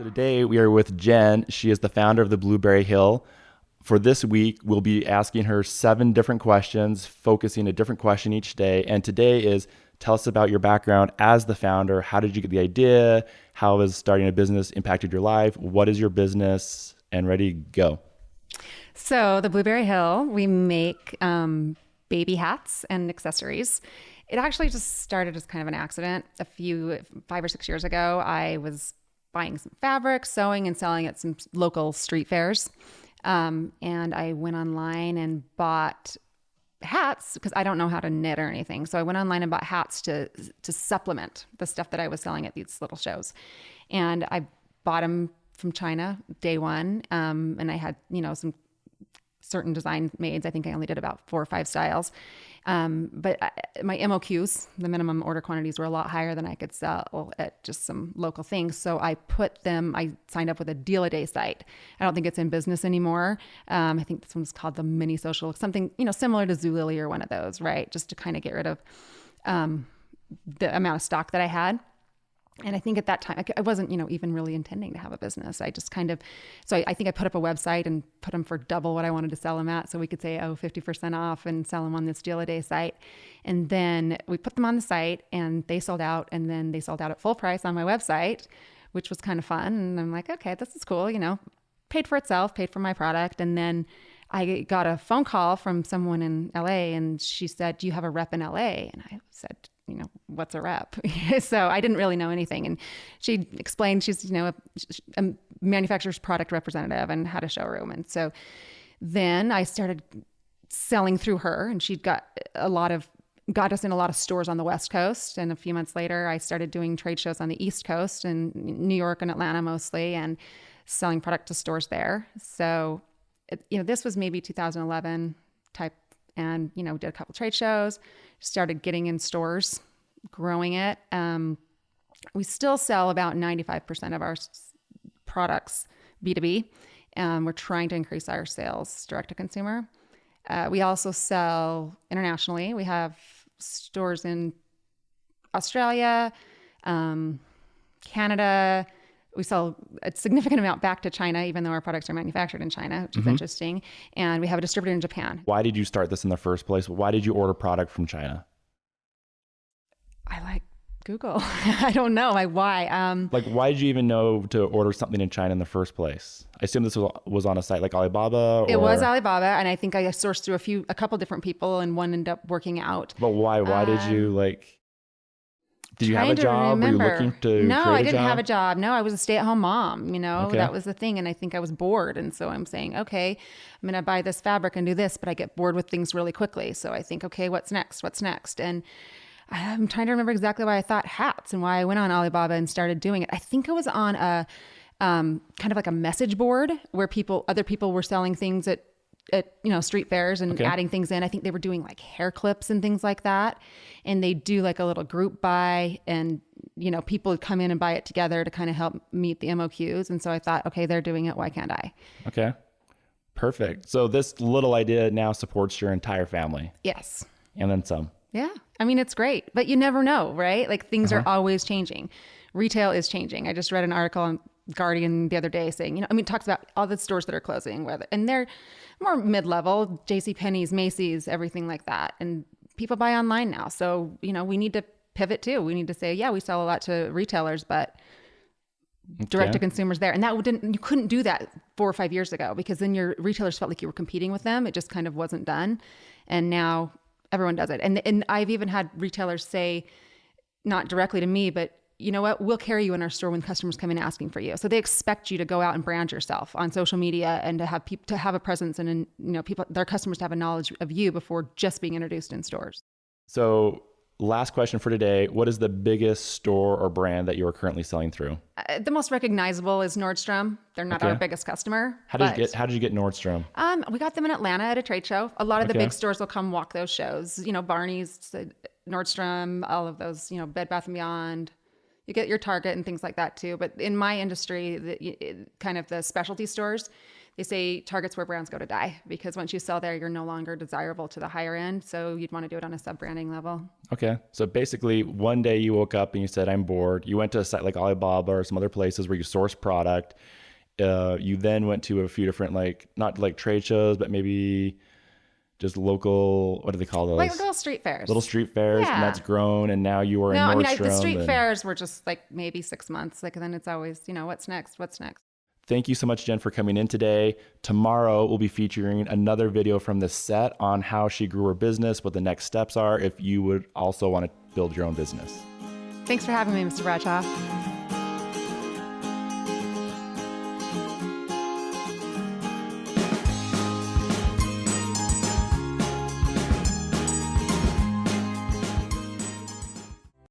Today we are with Jen. She is the founder of the Blueberry Hill. For this week, we'll be asking her 7 different questions, focusing a different question each day. And today is, tell us about your background as the founder. How did you get the idea? How has starting a business impacted your life? What is your business? And ready, go. So the Blueberry Hill, we make baby hats and accessories. It actually just started as kind of an accident. 5 or 6 years ago, I was buying some fabric, sewing, and selling at some local street fairs. And I went online and bought hats because I don't know how to knit or anything. So I went online and bought hats to supplement the stuff that I was selling at these little shows. And I bought them from China day one. And I had, some certain design maids. I think I only did about 4 or 5 styles. But my MOQs, the minimum order quantities, were a lot higher than I could sell at just some local things. So I signed up with a deal-a-day site. I don't think it's in business anymore. I think this one's called the Mini Social, something, similar to Zulily or one of those, right? Just to kind of get rid of the amount of stock that I had. And I think at that time, I wasn't, even really intending to have a business. I just so I think I put up a website and put them for double what I wanted to sell them at. So we could say, 50% off and sell them on this deal-a-day site. And then we put them on the site and they sold out. And then they sold out at full price on my website, which was kind of fun. And I'm like, okay, this is cool. Paid for itself, paid for my product. And then I got a phone call from someone in LA and she said, do you have a rep in LA? And I said, what's a rep? So I didn't really know anything. And she explained she's, a manufacturer's product representative and had a showroom. And so then I started selling through her and she got us in a lot of stores on the West Coast. And a few months later, I started doing trade shows on the East Coast in New York and Atlanta mostly, and selling product to stores there. So, this was maybe 2011 type, and, did a couple trade shows, started getting in stores, growing it. We still sell about 95% of our products B2B. We're trying to increase our sales direct to consumer. We also sell internationally. We have stores in Australia, Canada. We sell a significant amount back to China, even though our products are manufactured in China, which is interesting. And we have a distributor in Japan. Why did you start this in the first place? Why did you order product from China? I like Google. I don't know why. Why did you even know to order something in China in the first place? I assume this was on a site like Alibaba. It was Alibaba, and I think I sourced through a couple different people, and one ended up working out. But why? Why did you Did you have a job? Were you looking to No, I didn't create a job? have a job. No, I was a stay-at-home mom. Okay. That was the thing. And I think I was bored. And so I'm saying, okay, I'm going to buy this fabric and do this, but I get bored with things really quickly. So I think, okay, what's next? What's next? And I'm trying to remember exactly why I thought hats and why I went on Alibaba and started doing it. I think it was on a kind of like a message board where other people were selling things at street fairs and adding things in. I think they were doing like hair clips and things like that. And they do like a little group buy, and, people would come in and buy it together to kind of help meet the MOQs. And so I thought, okay, they're doing it. Why can't I? Okay. Perfect. So this little idea now supports your entire family. Yes. And then some. Yeah. I mean, it's great, but you never know, right? Like things are always changing. Retail is changing. I just read an article on Guardian the other day saying, it talks about all the stores that are closing, and they're more mid-level, JCPenney's, Macy's, everything like that. And people buy online now. So, we need to pivot too. We need to say, yeah, we sell a lot to retailers, but direct to consumers there. And you couldn't do that 4 or 5 years ago, because then your retailers felt like you were competing with them. It just kind of wasn't done. And now everyone does it. And I've even had retailers say, not directly to me, but you know what, we'll carry you in our store when customers come in asking for you. So they expect you to go out and brand yourself on social media and to have people to have a presence and their customers to have a knowledge of you before just being introduced in stores. So last question for today. What is the biggest store or brand that you are currently selling through? The most recognizable is Nordstrom. They're not our biggest customer. How did you get Nordstrom? We got them in Atlanta at a trade show. A lot of the big stores will come walk those shows. Barney's, Nordstrom, all of those, Bed Bath & Beyond. You get your Target and things like that too. But in my industry, kind of the specialty stores, They say Target's where brands go to die, because once you sell there, you're no longer desirable to the higher end. So you'd want to do it on a sub-branding level. Okay. So basically, one day you woke up and you said, I'm bored. You went to a site like Alibaba or some other places where you source product. You then went to a few different, like, not like trade shows, but maybe just local, what do they call those? Like little street fairs. Little street fairs. Yeah. And that's grown. And now you are in No, I mean, Nordstrom. the street and fairs were just like maybe 6 months. Like, and then it's always, what's next? What's next? Thank you so much, Jen, for coming in today. Tomorrow, we'll be featuring another video from this set on how she grew her business, what the next steps are if you would also want to build your own business. Thanks for having me, Mr. Bradshaw.